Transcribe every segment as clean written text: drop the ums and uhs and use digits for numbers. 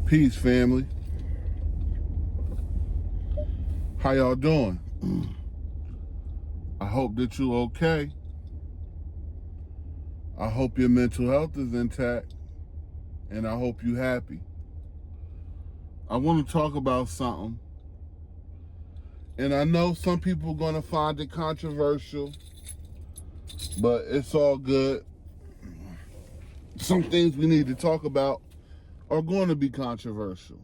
Peace, family. How y'all doing? I hope that you're okay. I hope your mental health is intact, and I hope you're happy. I want to talk about something, and I know some people are going to find it controversial, but it's all good. Some things we need to talk about are going to be controversial.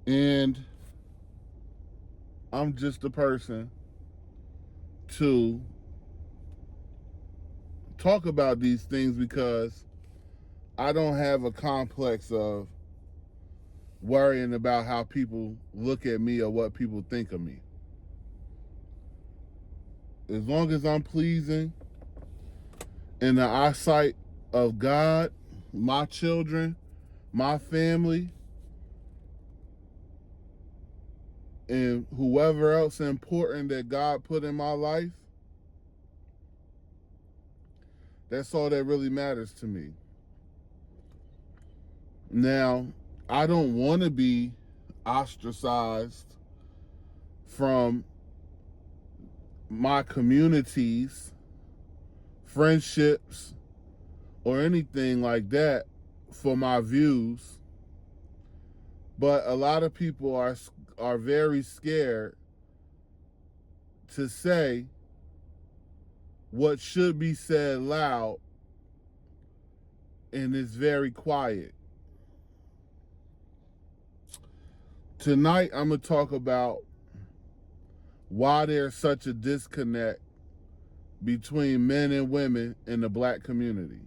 And I'm just a person to talk about these things because I don't have a complex of worrying about how people look at me or what people think of me. As long as I'm pleasing in the eyesight of God, my children, my family, and whoever else important that God put in my life, that's all that really matters to me. Now, I don't want to be ostracized from my communities, friendships, or anything like that for my views. But a lot of people are very scared to say what should be said loud, and it's very quiet. Tonight, I'm going to talk about why there's such a disconnect between men and women in the black community.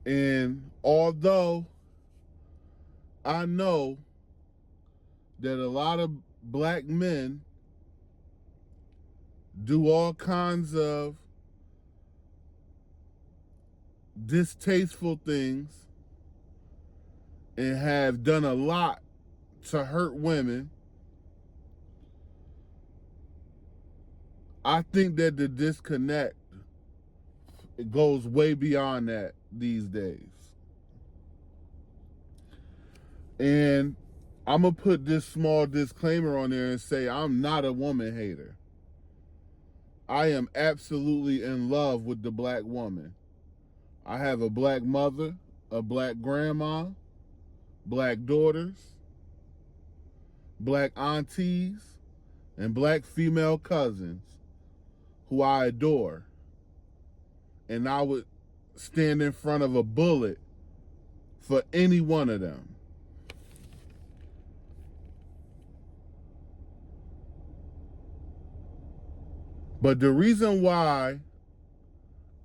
And although I know that a lot of black men do all kinds of distasteful things and have done a lot to hurt women, I think that the disconnect, it goes way beyond that these days. And I'm going to put this small disclaimer on there and say I'm not a woman hater. I am absolutely in love with the black woman. I have a black mother, a black grandma, black daughters, black aunties, and black female cousins who I adore. And I would stand in front of a bullet for any one of them. But the reason why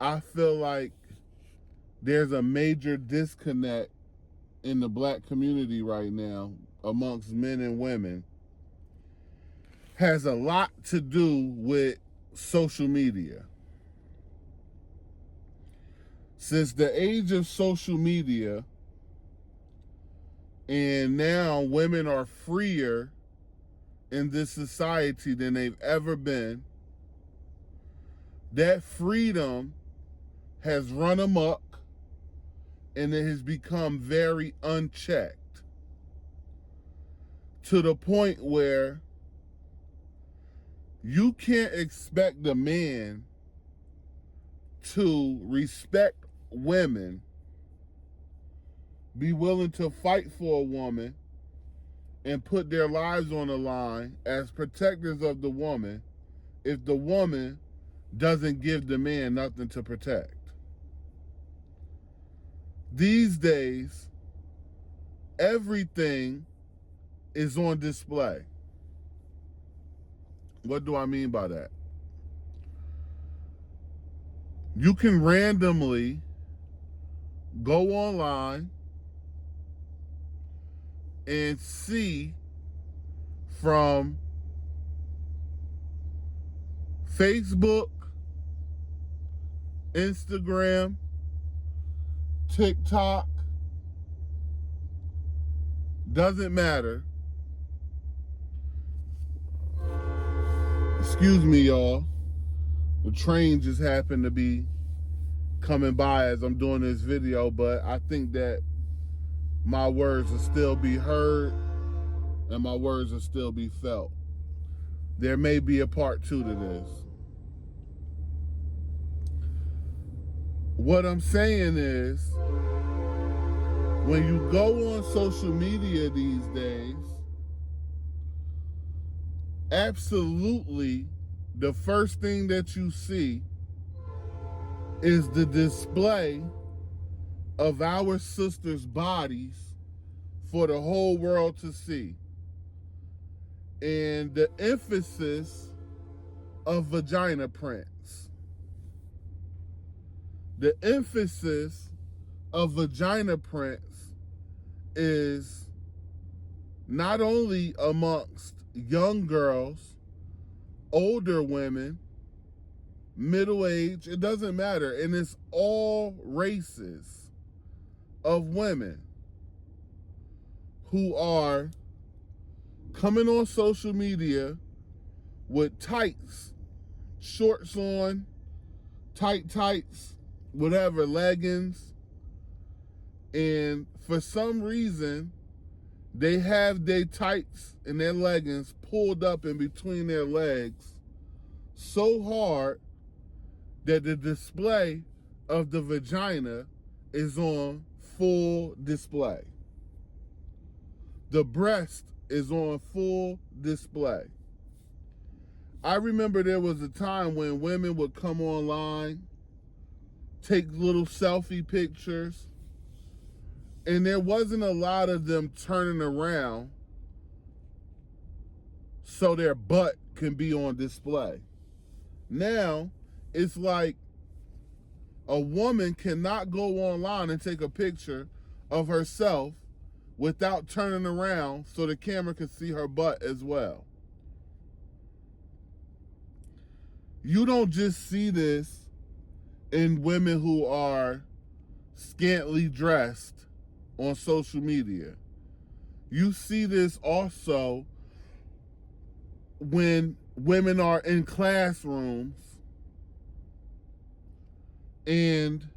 I feel like there's a major disconnect in the black community right now amongst men and women has a lot to do with social media. Since the age of social media, and now women are freer in this society than they've ever been, that freedom has run amok and it has become very unchecked to the point where you can't expect a man to respect women, be willing to fight for a woman, and put their lives on the line as protectors of the woman if the woman doesn't give the man nothing to protect. These days, everything is on display. What do I mean by that? You can randomly go online and see from Facebook, Instagram, TikTok, doesn't matter. Excuse me, y'all. The train just happened to be coming by as I'm doing this video, but I think that my words will still be heard and my words will still be felt. There may be a part 2 to this. What I'm saying is, when you go on social media these days, absolutely the first thing that you see is the display of our sisters' bodies for the whole world to see. And the emphasis of vagina prints. The emphasis of vagina prints is not only amongst young girls, older women, middle age, it doesn't matter. And it's all races of women who are coming on social media with tights, shorts on, tights, whatever, leggings. And for some reason, they have their tights and their leggings pulled up in between their legs so hard that the display of the vagina is on full display. The breast is on full display. I remember there was a time when women would come online, take little selfie pictures, and there wasn't a lot of them turning around so their butt can be on display. Now, it's like a woman cannot go online and take a picture of herself without turning around so the camera can see her butt as well. You don't just see this in women who are scantily dressed on social media. You see this also when women are in classrooms and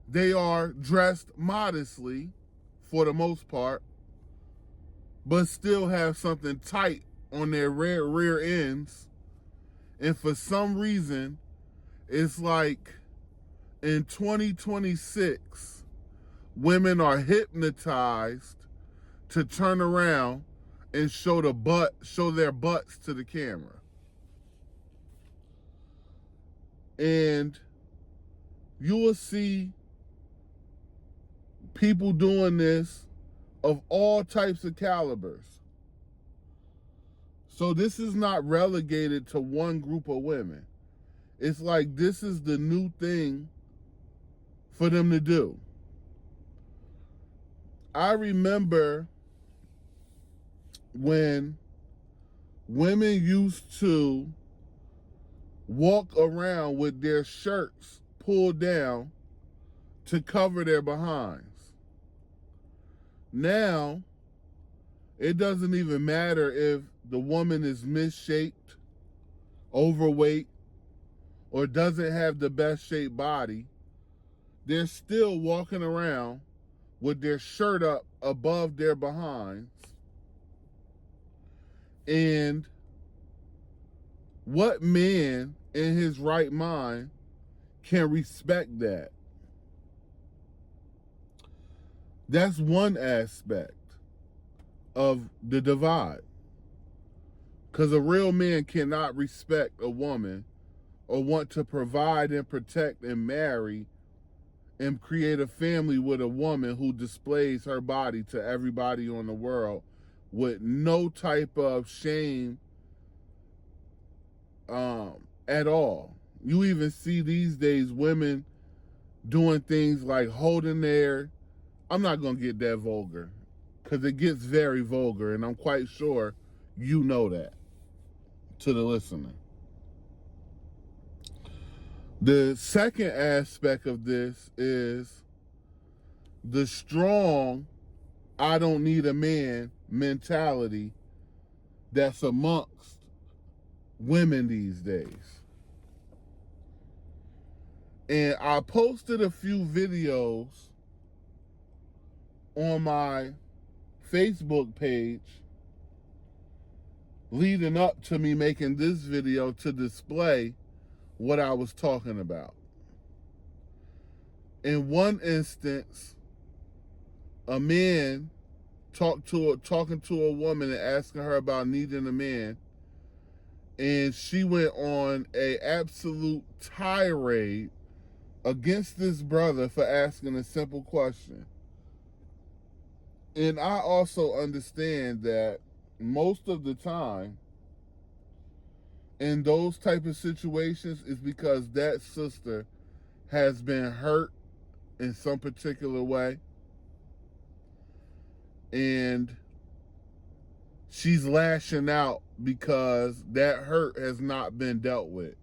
they are dressed modestly for the most part, but still have something tight on their rear ends. And for some reason, it's like in 2026, women are hypnotized to turn around and show their butts to the camera. And you will see people doing this of all types of calibers. So this is not relegated to one group of women. It's like this is the new thing for them to do. I remember when women used to walk around with their shirts pulled down to cover their behinds. Now, it doesn't even matter if the woman is misshaped, overweight, or doesn't have the best shaped body. They're still walking around with their shirt up above their behinds. And what man in his right mind can respect that? That's one aspect of the divide. Because a real man cannot respect a woman or want to provide and protect and marry and create a family with a woman who displays her body to everybody on the world with no type of shame at all. You even see these days women doing things like holding their, I'm not going to get that vulgar because it gets very vulgar, and I'm quite sure you know that, to the listener. The second aspect of this is the strong, I don't need a man mentality that's amongst women these days. And I posted a few videos on my Facebook page leading up to me making this video to display what I was talking about. In one instance, a man talking to a woman and asking her about needing a man, and she went on a absolute tirade against this brother for asking a simple question. And I also understand that most of the time in those type of situations is because that sister has been hurt in some particular way, and she's lashing out because that hurt has not been dealt with.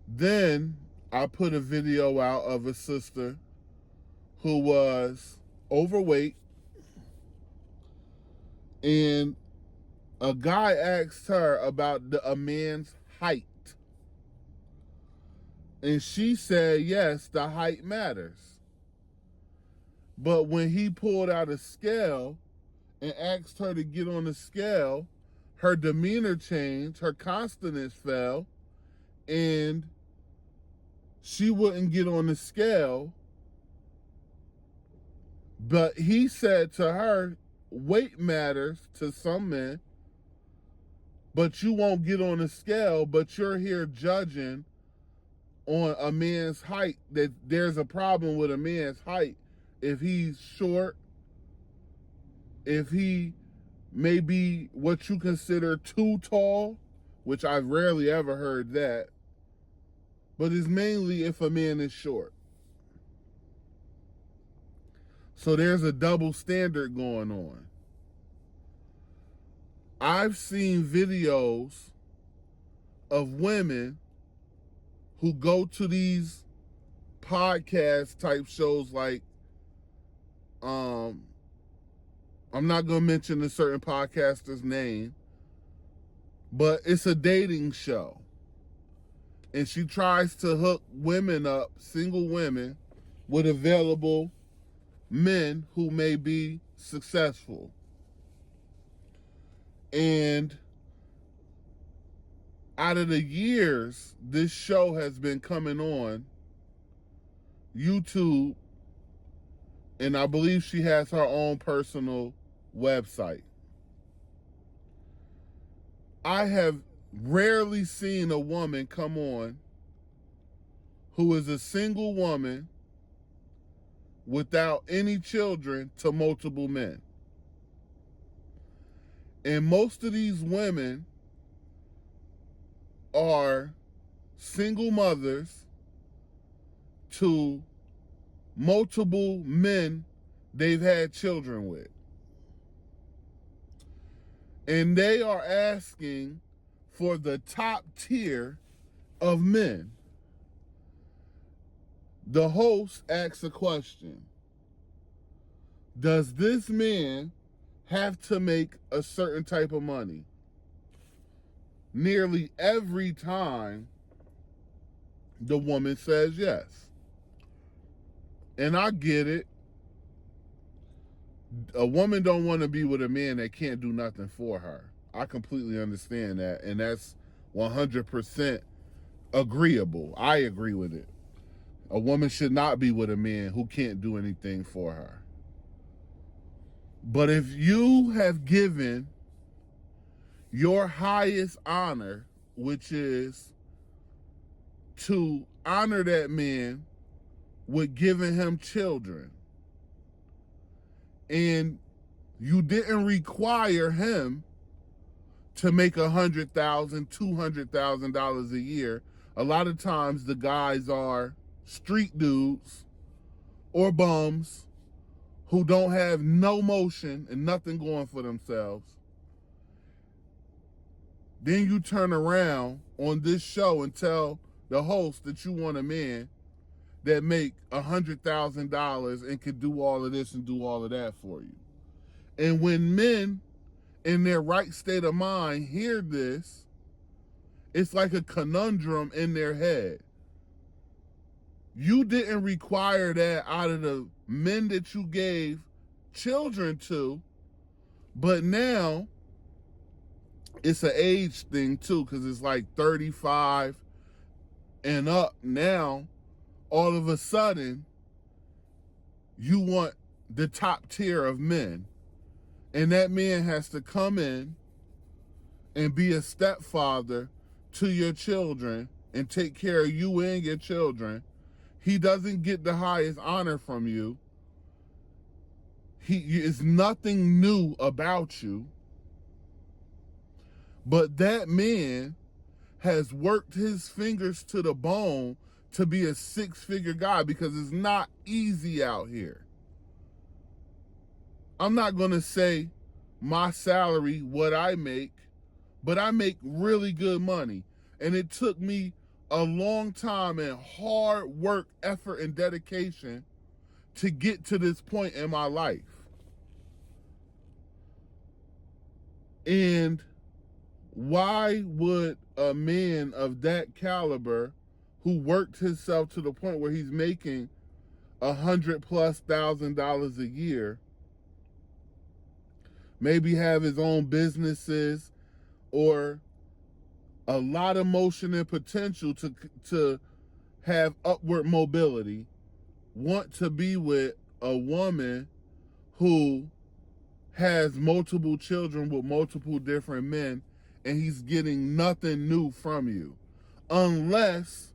Then I put a video out of a sister who was overweight, and a guy asked her about a man's height. And she said, yes, the height matters. But when he pulled out a scale and asked her to get on the scale, her demeanor changed, her consonants fell, and she wouldn't get on the scale. But he said to her, weight matters to some men, but you won't get on the scale, but you're here judging on a man's height, that there's a problem with a man's height. If he's short, if he may be what you consider too tall, which I've rarely ever heard that, but it's mainly if a man is short. So there's a double standard going on. I've seen videos of women who go to these podcast type shows like, I'm not going to mention a certain podcaster's name, but it's a dating show. And she tries to hook women up, single women, with available men who may be successful. And out of the years this show has been coming on YouTube, and I believe she has her own personal website, I have rarely seen a woman come on who is a single woman without any children to multiple men. And most of these women are single mothers to multiple men they've had children with. And they are asking for the top tier of men. The host asks a question: does this man have to make a certain type of money? Nearly every time the woman says yes. And I get it. A woman don't want to be with a man that can't do nothing for her. I completely understand that, and that's 100% agreeable. I agree with it. A woman should not be with a man who can't do anything for her. But if you have given your highest honor, which is to honor that man with giving him children, and you didn't require him to make $100,000, $200,000 a year. A lot of times the guys are street dudes or bums who don't have no motion and nothing going for themselves. Then you turn around on this show and tell the host that you want a man that make $100,000 and can do all of this and do all of that for you. And when men in their right state of mind hear this It's like a conundrum in their head. You didn't require that out of the men that you gave children to, but now it's an age thing too, because it's like 35 and up now. All of a sudden, you want the top tier of men, and that man has to come in and be a stepfather to your children and take care of you and your children. He doesn't get the highest honor from you. He is nothing new about you. But that man has worked his fingers to the bone to be a six-figure guy, because it's not easy out here. I'm not going to say my salary, what I make, but I make really good money. And it took me a long time and hard work, effort, and dedication to get to this point in my life. And why would a man of that caliber, who worked himself to the point where he's making $100,000+ a year, maybe have his own businesses or a lot of motion and potential to have upward mobility, want to be with a woman who has multiple children with multiple different men, and he's getting nothing new from you, unless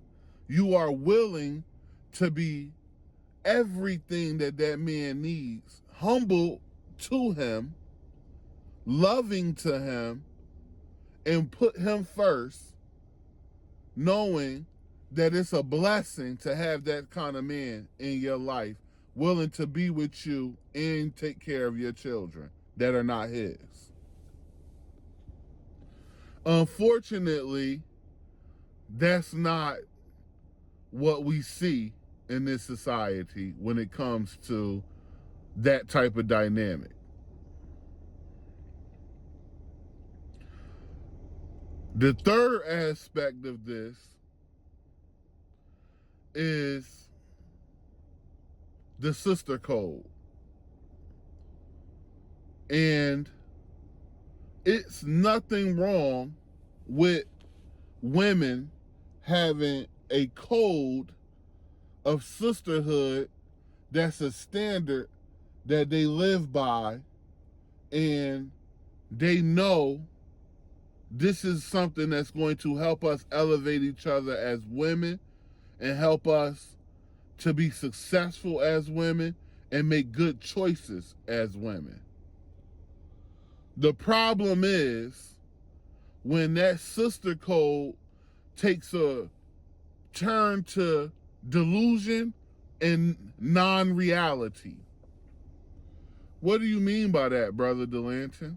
you are willing to be everything that that man needs, humble to him, loving to him, and put him first, knowing that it's a blessing to have that kind of man in your life, willing to be with you and take care of your children that are not his. Unfortunately, that's not what we see in this society when it comes to that type of dynamic. The third aspect of this is the sister code. And it's nothing wrong with women having a code of sisterhood that's a standard that they live by, and they know this is something that's going to help us elevate each other as women and help us to be successful as women and make good choices as women. The problem is when that sister code takes a turn to delusion and non-reality. What do you mean by that, Brother Delanton?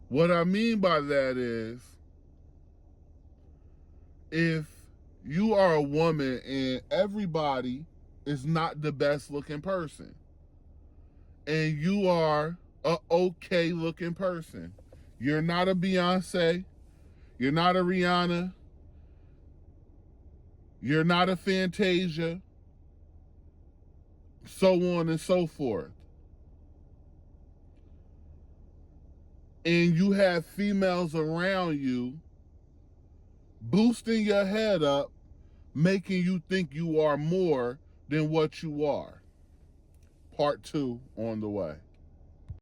What I mean by that is, if you are a woman and everybody is not the best looking person, and you are a okay looking person, you're not a Beyonce, you're not a Rihanna, you're not a Fantasia, so on and so forth, and you have females around you boosting your head up, making you think you are more than what you are. Part 2 on the way.